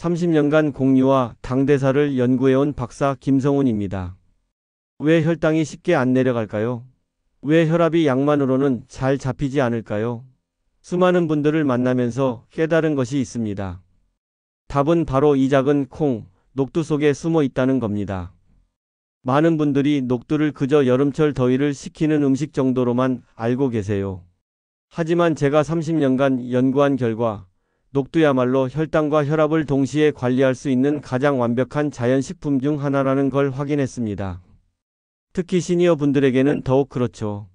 30년간 공유와 당대사를 연구해온 박사 김성훈입니다. 왜 혈당이 쉽게 안 내려갈까요? 왜 혈압이 약만으로는 잘 잡히지 않을까요? 수많은 분들을 만나면서 깨달은 것이 있습니다. 답은 바로 이 작은 콩, 녹두 속에 숨어 있다는 겁니다. 많은 분들이 녹두를 그저 여름철 더위를 식히는 음식 정도로만 알고 계세요. 하지만 제가 30년간 연구한 결과 녹두야말로 혈당과 혈압을 동시에 관리할 수 있는 가장 완벽한 자연식품 중 하나라는 걸 확인했습니다. 특히 시니어 분들에게는 더욱 그렇죠.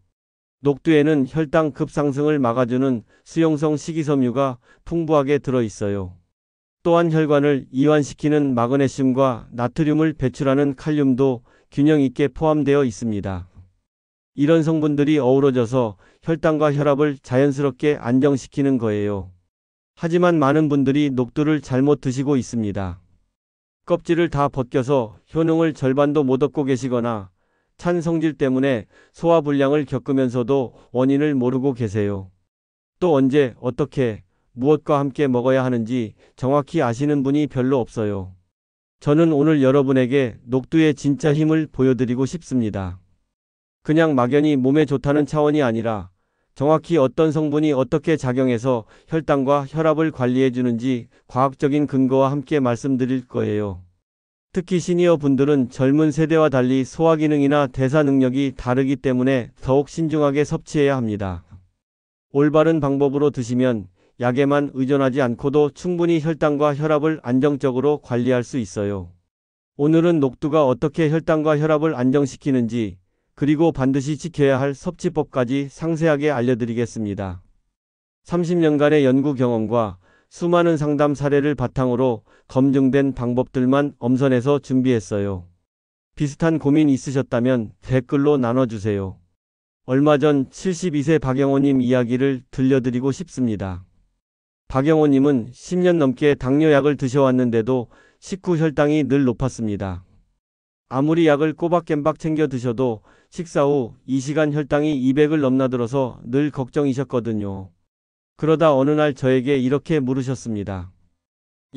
녹두에는 혈당 급상승을 막아주는 수용성 식이섬유가 풍부하게 들어있어요. 또한 혈관을 이완시키는 마그네슘과 나트륨을 배출하는 칼륨도 균형 있게 포함되어 있습니다. 이런 성분들이 어우러져서 혈당과 혈압을 자연스럽게 안정시키는 거예요. 하지만 많은 분들이 녹두를 잘못 드시고 있습니다. 껍질을 다 벗겨서 효능을 절반도 못 얻고 계시거나 찬 성질 때문에 소화불량을 겪으면서도 원인을 모르고 계세요. 또 언제, 어떻게, 무엇과 함께 먹어야 하는지 정확히 아시는 분이 별로 없어요. 저는 오늘 여러분에게 녹두의 진짜 힘을 보여드리고 싶습니다. 그냥 막연히 몸에 좋다는 차원이 아니라 정확히 어떤 성분이 어떻게 작용해서 혈당과 혈압을 관리해 주는지 과학적인 근거와 함께 말씀드릴 거예요. 특히 시니어 분들은 젊은 세대와 달리 소화 기능이나 대사 능력이 다르기 때문에 더욱 신중하게 섭취해야 합니다. 올바른 방법으로 드시면 약에만 의존하지 않고도 충분히 혈당과 혈압을 안정적으로 관리할 수 있어요. 오늘은 녹두가 어떻게 혈당과 혈압을 안정시키는지, 그리고 반드시 지켜야 할 섭취법까지 상세하게 알려드리겠습니다. 30년간의 연구 경험과 수많은 상담 사례를 바탕으로 검증된 방법들만 엄선해서 준비했어요. 비슷한 고민 있으셨다면 댓글로 나눠주세요. 얼마 전 72세 박영호님 이야기를 들려드리고 싶습니다. 박영호님은 10년 넘게 당뇨약을 드셔왔는데도 식후 혈당이 늘 높았습니다. 아무리 약을 꼬박겜박 챙겨 드셔도 식사 후 2시간 혈당이 200을 넘나들어서 늘 걱정이셨거든요. 그러다 어느 날 저에게 이렇게 물으셨습니다.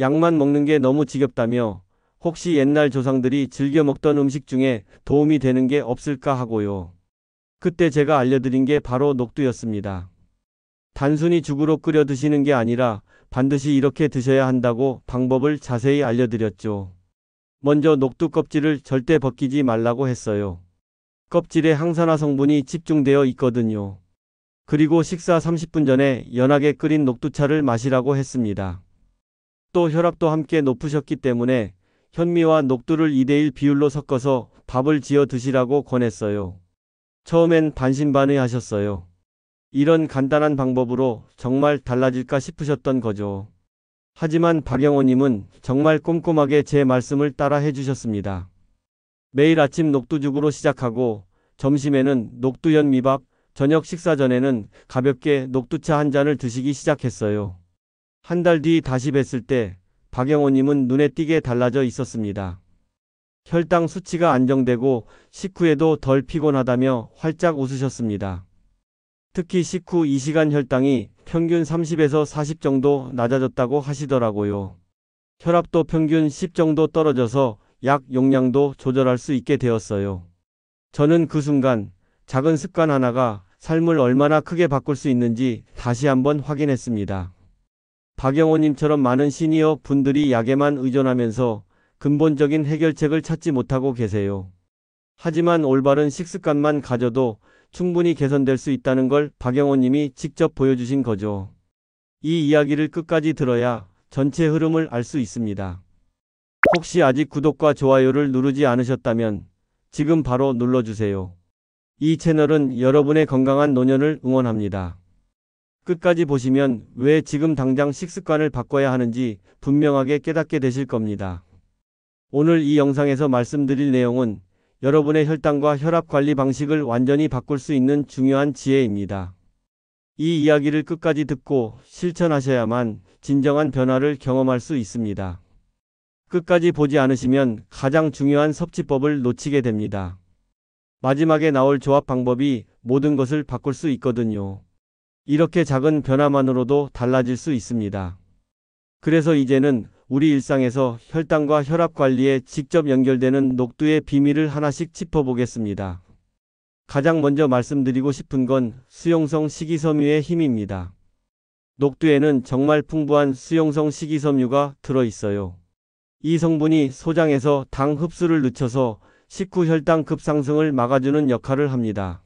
약만 먹는 게 너무 지겹다며 혹시 옛날 조상들이 즐겨 먹던 음식 중에 도움이 되는 게 없을까 하고요. 그때 제가 알려드린 게 바로 녹두였습니다. 단순히 죽으로 끓여 드시는 게 아니라 반드시 이렇게 드셔야 한다고 방법을 자세히 알려드렸죠. 먼저 녹두 껍질을 절대 벗기지 말라고 했어요. 껍질에 항산화 성분이 집중되어 있거든요. 그리고 식사 30분 전에 연하게 끓인 녹두차를 마시라고 했습니다. 또 혈압도 함께 높으셨기 때문에 현미와 녹두를 2대1 비율로 섞어서 밥을 지어 드시라고 권했어요. 처음엔 반신반의하셨어요. 이런 간단한 방법으로 정말 달라질까 싶으셨던 거죠. 하지만 박영호님은 정말 꼼꼼하게 제 말씀을 따라 해주셨습니다. 매일 아침 녹두죽으로 시작하고 점심에는 녹두현미밥, 저녁 식사 전에는 가볍게 녹두차 한 잔을 드시기 시작했어요. 한 달 뒤 다시 뵀을 때 박영호님은 눈에 띄게 달라져 있었습니다. 혈당 수치가 안정되고 식후에도 덜 피곤하다며 활짝 웃으셨습니다. 특히 식후 2시간 혈당이 평균 30에서 40 정도 낮아졌다고 하시더라고요. 혈압도 평균 10 정도 떨어져서 약 용량도 조절할 수 있게 되었어요. 저는 그 순간 작은 습관 하나가 삶을 얼마나 크게 바꿀 수 있는지 다시 한번 확인했습니다. 박영호님처럼 많은 시니어 분들이 약에만 의존하면서 근본적인 해결책을 찾지 못하고 계세요. 하지만 올바른 식습관만 가져도 충분히 개선될 수 있다는 걸 박영호님이 직접 보여주신 거죠. 이 이야기를 끝까지 들어야 전체 흐름을 알 수 있습니다. 혹시 아직 구독과 좋아요를 누르지 않으셨다면 지금 바로 눌러주세요. 이 채널은 여러분의 건강한 노년을 응원합니다. 끝까지 보시면 왜 지금 당장 식습관을 바꿔야 하는지 분명하게 깨닫게 되실 겁니다. 오늘 이 영상에서 말씀드릴 내용은 여러분의 혈당과 혈압 관리 방식을 완전히 바꿀 수 있는 중요한 지혜입니다. 이 이야기를 끝까지 듣고 실천하셔야만 진정한 변화를 경험할 수 있습니다. 끝까지 보지 않으시면 가장 중요한 섭취법을 놓치게 됩니다. 마지막에 나올 조합 방법이 모든 것을 바꿀 수 있거든요. 이렇게 작은 변화만으로도 달라질 수 있습니다. 그래서 이제는 우리 일상에서 혈당과 혈압 관리에 직접 연결되는 녹두의 비밀을 하나씩 짚어보겠습니다. 가장 먼저 말씀드리고 싶은 건 수용성 식이섬유의 힘입니다. 녹두에는 정말 풍부한 수용성 식이섬유가 들어있어요. 이 성분이 소장에서 당 흡수를 늦춰서 식후 혈당 급상승을 막아주는 역할을 합니다.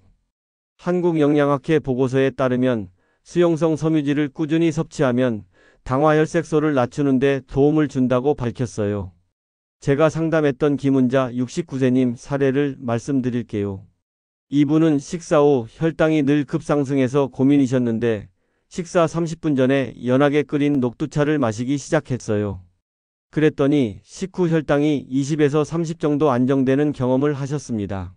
한국영양학회 보고서에 따르면 수용성 섬유질을 꾸준히 섭취하면 당화혈색소를 낮추는 데 도움을 준다고 밝혔어요. 제가 상담했던 김은자 69세님 사례를 말씀드릴게요. 이분은 식사 후 혈당이 늘 급상승해서 고민이셨는데 식사 30분 전에 연하게 끓인 녹두차를 마시기 시작했어요. 그랬더니 식후 혈당이 20에서 30 정도 안정되는 경험을 하셨습니다.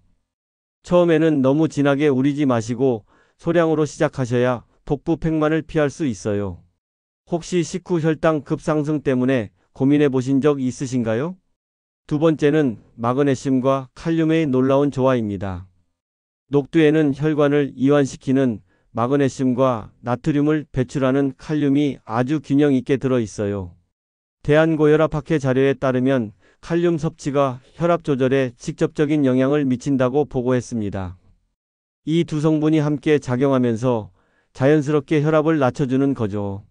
처음에는 너무 진하게 우리지 마시고 소량으로 시작하셔야 복부 팽만을 피할 수 있어요. 혹시 식후 혈당 급상승 때문에 고민해 보신 적 있으신가요? 두 번째는 마그네슘과 칼륨의 놀라운 조화입니다. 녹두에는 혈관을 이완시키는 마그네슘과 나트륨을 배출하는 칼륨이 아주 균형 있게 들어있어요. 대한고혈압학회 자료에 따르면 칼륨 섭취가 혈압 조절에 직접적인 영향을 미친다고 보고했습니다. 이 두 성분이 함께 작용하면서 자연스럽게 혈압을 낮춰주는 거죠.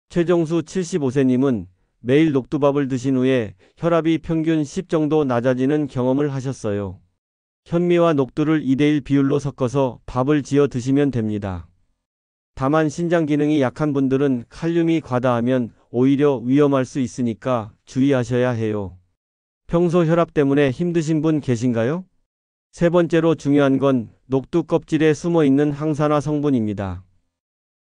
최정수 75세님은 매일 녹두밥을 드신 후에 혈압이 평균 10 정도 낮아지는 경험을 하셨어요. 현미와 녹두를 2대1 비율로 섞어서 밥을 지어 드시면 됩니다. 다만 신장 기능이 약한 분들은 칼륨이 과다하면 오히려 위험할 수 있으니까 주의하셔야 해요. 평소 혈압 때문에 힘드신 분 계신가요? 세 번째로 중요한 건 녹두 껍질에 숨어있는 항산화 성분입니다.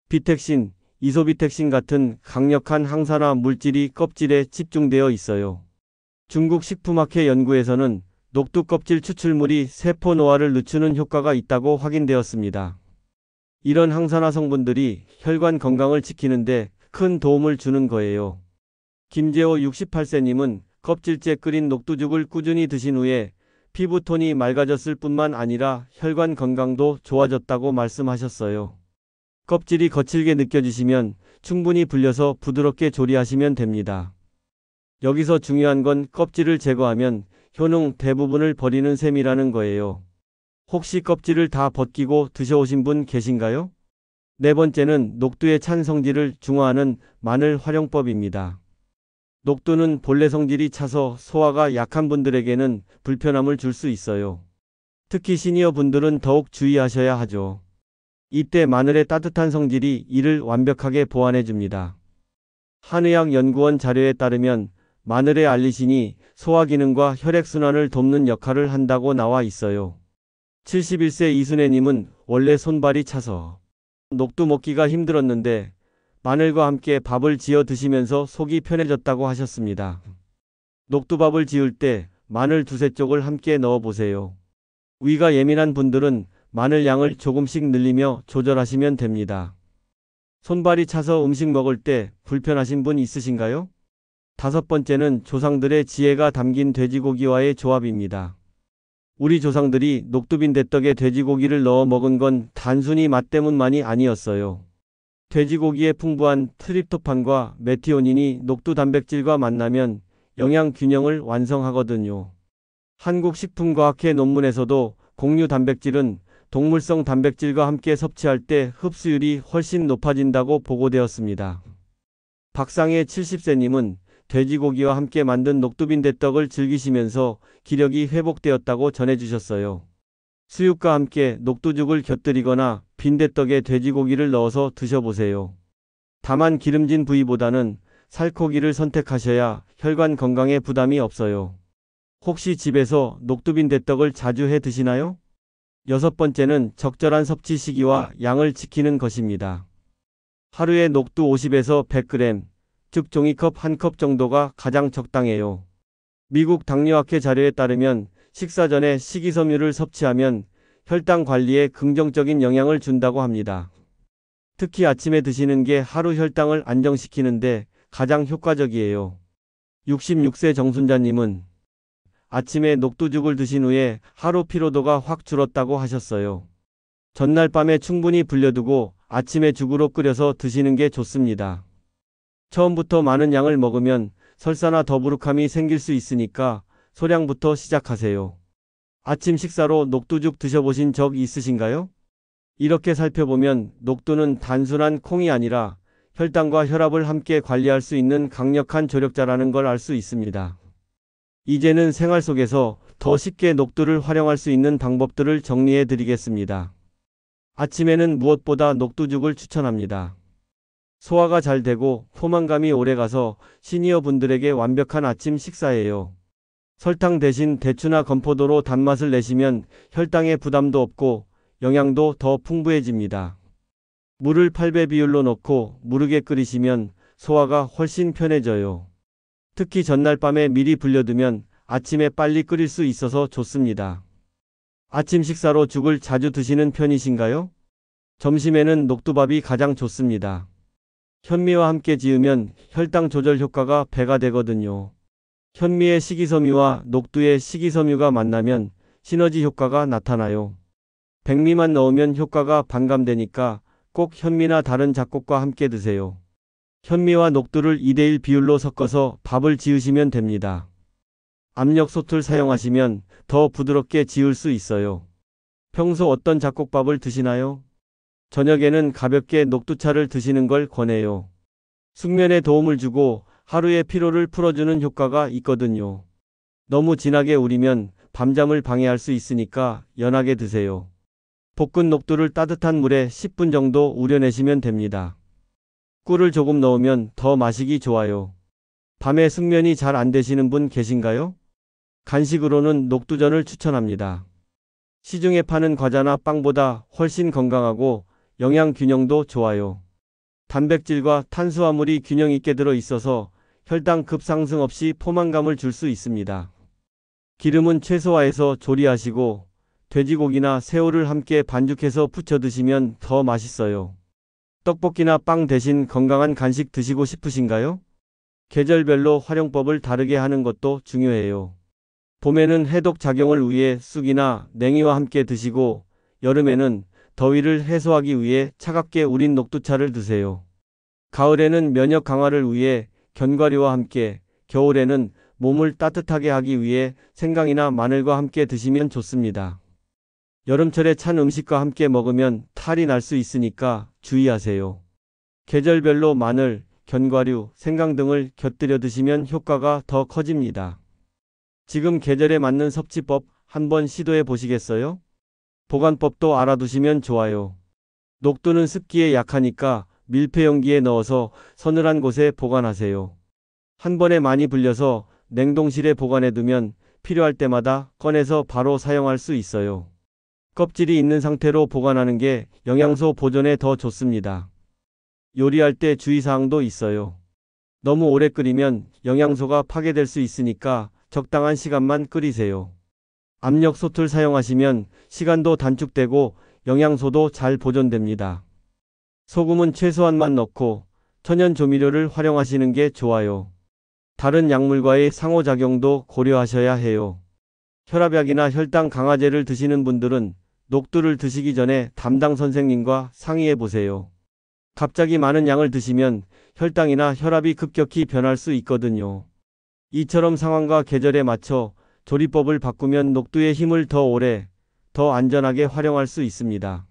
비택신, 이소비택신 같은 강력한 항산화 물질이 껍질에 집중되어 있어요. 중국 식품학회 연구에서는 녹두 껍질 추출물이 세포 노화를 늦추는 효과가 있다고 확인되었습니다. 이런 항산화 성분들이 혈관 건강을 지키는데 큰 도움을 주는 거예요. 김재호 68세님은 껍질째 끓인 녹두죽을 꾸준히 드신 후에 피부톤이 맑아졌을 뿐만 아니라 혈관 건강도 좋아졌다고 말씀하셨어요. 껍질이 거칠게 느껴지시면 충분히 불려서 부드럽게 조리하시면 됩니다. 여기서 중요한 건 껍질을 제거하면 효능 대부분을 버리는 셈이라는 거예요. 혹시 껍질을 다 벗기고 드셔오신 분 계신가요? 네 번째는 녹두의 찬 성질을 중화하는 마늘 활용법입니다. 녹두는 본래 성질이 차서 소화가 약한 분들에게는 불편함을 줄 수 있어요. 특히 시니어 분들은 더욱 주의하셔야 하죠. 이때 마늘의 따뜻한 성질이 이를 완벽하게 보완해 줍니다. 한의학연구원 자료에 따르면 마늘의 알리신이 소화 기능과 혈액순환을 돕는 역할을 한다고 나와 있어요. 71세 이순애님은 원래 손발이 차서 녹두 먹기가 힘들었는데 마늘과 함께 밥을 지어 드시면서 속이 편해졌다고 하셨습니다. 녹두밥을 지을 때 마늘 두세 쪽을 함께 넣어 보세요. 위가 예민한 분들은 마늘 양을 조금씩 늘리며 조절하시면 됩니다. 손발이 차서 음식 먹을 때 불편하신 분 있으신가요? 다섯 번째는 조상들의 지혜가 담긴 돼지고기와의 조합입니다. 우리 조상들이 녹두빈대떡에 돼지고기를 넣어 먹은 건 단순히 맛 때문만이 아니었어요. 돼지고기의 풍부한 트립토판과 메티오닌이 녹두 단백질과 만나면 영양 균형을 완성하거든요. 한국식품과학회 논문에서도 곡류 단백질은 동물성 단백질과 함께 섭취할 때 흡수율이 훨씬 높아진다고 보고되었습니다. 박상혜 70세님은 돼지고기와 함께 만든 녹두빈대떡을 즐기시면서 기력이 회복되었다고 전해주셨어요. 수육과 함께 녹두죽을 곁들이거나 빈대떡에 돼지고기를 넣어서 드셔보세요. 다만 기름진 부위보다는 살코기를 선택하셔야 혈관 건강에 부담이 없어요. 혹시 집에서 녹두빈대떡을 자주 해 드시나요? 여섯 번째는 적절한 섭취 시기와 양을 지키는 것입니다. 하루에 녹두 50에서 100g, 즉 종이컵 1컵 정도가 가장 적당해요. 미국 당뇨학회 자료에 따르면 식사 전에 식이섬유를 섭취하면 혈당 관리에 긍정적인 영향을 준다고 합니다. 특히 아침에 드시는 게 하루 혈당을 안정시키는데 가장 효과적이에요. 66세 정순자님은 아침에 녹두죽을 드신 후에 하루 피로도가 확 줄었다고 하셨어요. 전날 밤에 충분히 불려두고 아침에 죽으로 끓여서 드시는 게 좋습니다. 처음부터 많은 양을 먹으면 설사나 더부룩함이 생길 수 있으니까 소량부터 시작하세요. 아침 식사로 녹두죽 드셔보신 적 있으신가요? 이렇게 살펴보면 녹두는 단순한 콩이 아니라 혈당과 혈압을 함께 관리할 수 있는 강력한 조력자라는 걸 알 수 있습니다. 이제는 생활 속에서 더 쉽게 녹두를 활용할 수 있는 방법들을 정리해 드리겠습니다. 아침에는 무엇보다 녹두죽을 추천합니다. 소화가 잘 되고 포만감이 오래가서 시니어 분들에게 완벽한 아침 식사예요. 설탕 대신 대추나 건포도로 단맛을 내시면 혈당에 부담도 없고 영양도 더 풍부해집니다. 물을 8배 비율로 넣고 무르게 끓이시면 소화가 훨씬 편해져요. 특히 전날 밤에 미리 불려두면 아침에 빨리 끓일 수 있어서 좋습니다. 아침 식사로 죽을 자주 드시는 편이신가요? 점심에는 녹두밥이 가장 좋습니다. 현미와 함께 지으면 혈당 조절 효과가 배가 되거든요. 현미의 식이섬유와 녹두의 식이섬유가 만나면 시너지 효과가 나타나요. 백미만 넣으면 효과가 반감되니까 꼭 현미나 다른 잡곡과 함께 드세요. 현미와 녹두를 2대1 비율로 섞어서 밥을 지으시면 됩니다. 압력솥을 사용하시면 더 부드럽게 지을 수 있어요. 평소 어떤 잡곡밥을 드시나요? 저녁에는 가볍게 녹두차를 드시는 걸 권해요. 숙면에 도움을 주고 하루의 피로를 풀어주는 효과가 있거든요. 너무 진하게 우리면 밤잠을 방해할 수 있으니까 연하게 드세요. 볶은 녹두를 따뜻한 물에 10분 정도 우려내시면 됩니다. 꿀을 조금 넣으면 더 마시기 좋아요. 밤에 숙면이 잘 안 되시는 분 계신가요? 간식으로는 녹두전을 추천합니다. 시중에 파는 과자나 빵보다 훨씬 건강하고 영양 균형도 좋아요. 단백질과 탄수화물이 균형 있게 들어 있어서 혈당 급상승 없이 포만감을 줄 수 있습니다. 기름은 최소화해서 조리하시고 돼지고기나 새우를 함께 반죽해서 부쳐 드시면 더 맛있어요. 떡볶이나 빵 대신 건강한 간식 드시고 싶으신가요? 계절별로 활용법을 다르게 하는 것도 중요해요. 봄에는 해독 작용을 위해 쑥이나 냉이와 함께 드시고 여름에는 더위를 해소하기 위해 차갑게 우린 녹두차를 드세요. 가을에는 면역 강화를 위해 견과류와 함께, 겨울에는 몸을 따뜻하게 하기 위해 생강이나 마늘과 함께 드시면 좋습니다. 여름철에 찬 음식과 함께 먹으면 탈이 날 수 있으니까 주의하세요. 계절별로 마늘, 견과류, 생강 등을 곁들여 드시면 효과가 더 커집니다. 지금 계절에 맞는 섭취법 한번 시도해 보시겠어요? 보관법도 알아두시면 좋아요. 녹두는 습기에 약하니까 밀폐용기에 넣어서 서늘한 곳에 보관하세요. 한 번에 많이 불려서 냉동실에 보관해 두면 필요할 때마다 꺼내서 바로 사용할 수 있어요. 껍질이 있는 상태로 보관하는 게 영양소 보존에 더 좋습니다. 요리할 때 주의사항도 있어요. 너무 오래 끓이면 영양소가 파괴될 수 있으니까 적당한 시간만 끓이세요. 압력솥을 사용하시면 시간도 단축되고 영양소도 잘 보존됩니다. 소금은 최소한만 넣고 천연 조미료를 활용하시는 게 좋아요. 다른 약물과의 상호작용도 고려하셔야 해요. 혈압약이나 혈당 강화제를 드시는 분들은 녹두를 드시기 전에 담당 선생님과 상의해 보세요. 갑자기 많은 양을 드시면 혈당이나 혈압이 급격히 변할 수 있거든요. 이처럼 상황과 계절에 맞춰 조리법을 바꾸면 녹두의 힘을 더 오래, 더 안전하게 활용할 수 있습니다.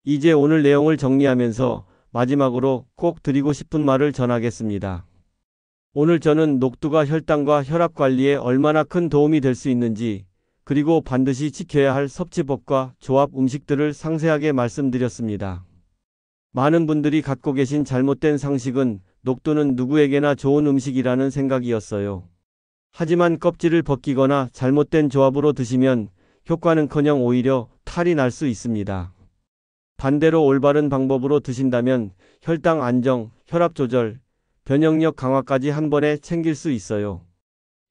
이제 오늘 내용을 정리하면서 마지막으로 꼭 드리고 싶은 말을 전하겠습니다. 오늘 저는 녹두가 혈당과 혈압 관리에 얼마나 큰 도움이 될 수 있는지, 그리고 반드시 지켜야 할 섭취법과 조합 음식들을 상세하게 말씀드렸습니다. 많은 분들이 갖고 계신 잘못된 상식은 녹두는 누구에게나 좋은 음식이라는 생각이었어요. 하지만 껍질을 벗기거나 잘못된 조합으로 드시면 효과는커녕 오히려 탈이 날 수 있습니다. 반대로 올바른 방법으로 드신다면 혈당 안정, 혈압 조절, 면역력 강화까지 한 번에 챙길 수 있어요.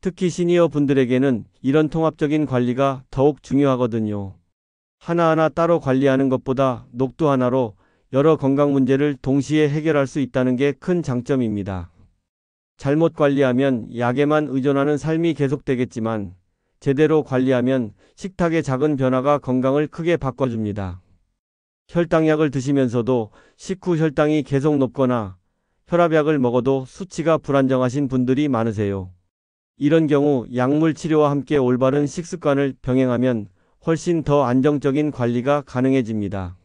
특히 시니어 분들에게는 이런 통합적인 관리가 더욱 중요하거든요. 하나하나 따로 관리하는 것보다 녹두 하나로 여러 건강 문제를 동시에 해결할 수 있다는 게 큰 장점입니다. 잘못 관리하면 약에만 의존하는 삶이 계속되겠지만 제대로 관리하면 식탁의 작은 변화가 건강을 크게 바꿔줍니다. 혈당약을 드시면서도 식후 혈당이 계속 높거나 혈압약을 먹어도 수치가 불안정하신 분들이 많으세요. 이런 경우 약물 치료와 함께 올바른 식습관을 병행하면 훨씬 더 안정적인 관리가 가능해집니다.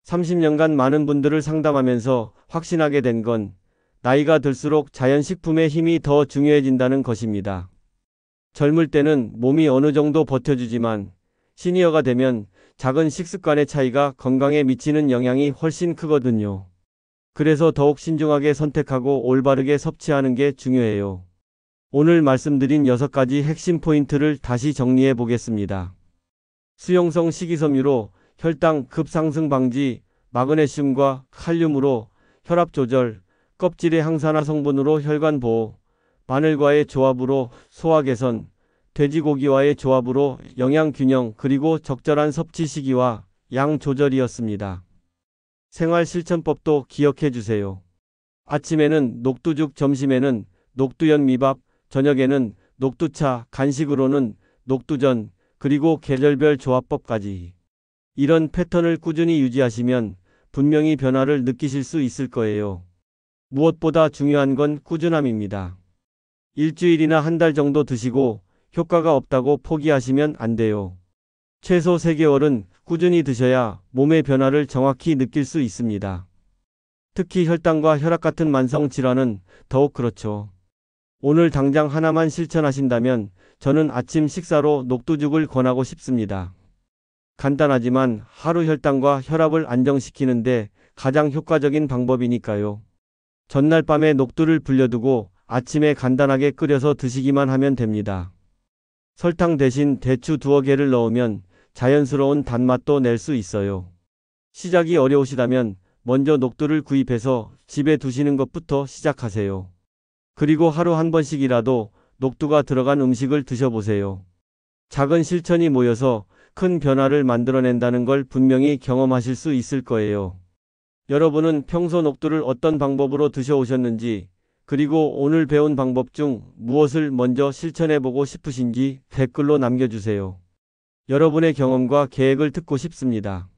30년간 많은 분들을 상담하면서 확신하게 된 건 나이가 들수록 자연식품의 힘이 더 중요해진다는 것입니다. 젊을 때는 몸이 어느 정도 버텨주지만 시니어가 되면 작은 식습관의 차이가 건강에 미치는 영향이 훨씬 크거든요. 그래서 더욱 신중하게 선택하고 올바르게 섭취하는 게 중요해요. 오늘 말씀드린 6가지 핵심 포인트를 다시 정리해 보겠습니다. 수용성 식이섬유로 혈당 급상승 방지, 마그네슘과 칼륨으로 혈압 조절, 껍질의 항산화 성분으로 혈관 보호, 마늘과의 조합으로 소화 개선, 돼지고기와의 조합으로 영양 균형, 그리고 적절한 섭취 시기와 양 조절이었습니다. 생활 실천법도 기억해 주세요. 아침에는 녹두죽, 점심에는 녹두연 미밥, 저녁에는 녹두차, 간식으로는 녹두전, 그리고 계절별 조합법까지. 이런 패턴을 꾸준히 유지하시면 분명히 변화를 느끼실 수 있을 거예요. 무엇보다 중요한 건 꾸준함입니다. 일주일이나 한 달 정도 드시고 효과가 없다고 포기하시면 안 돼요. 최소 3개월은 꾸준히 드셔야 몸의 변화를 정확히 느낄 수 있습니다. 특히 혈당과 혈압 같은 만성 질환은 더욱 그렇죠. 오늘 당장 하나만 실천하신다면 저는 아침 식사로 녹두죽을 권하고 싶습니다. 간단하지만 하루 혈당과 혈압을 안정시키는데 가장 효과적인 방법이니까요. 전날 밤에 녹두를 불려두고 아침에 간단하게 끓여서 드시기만 하면 됩니다. 설탕 대신 대추 2개를 넣으면 자연스러운 단맛도 낼 수 있어요. 시작이 어려우시다면 먼저 녹두를 구입해서 집에 두시는 것부터 시작하세요. 그리고 하루 한 번씩이라도 녹두가 들어간 음식을 드셔보세요. 작은 실천이 모여서 큰 변화를 만들어낸다는 걸 분명히 경험하실 수 있을 거예요. 여러분은 평소 녹두를 어떤 방법으로 드셔오셨는지, 그리고 오늘 배운 방법 중 무엇을 먼저 실천해보고 싶으신지 댓글로 남겨주세요. 여러분의 경험과 계획을 듣고 싶습니다.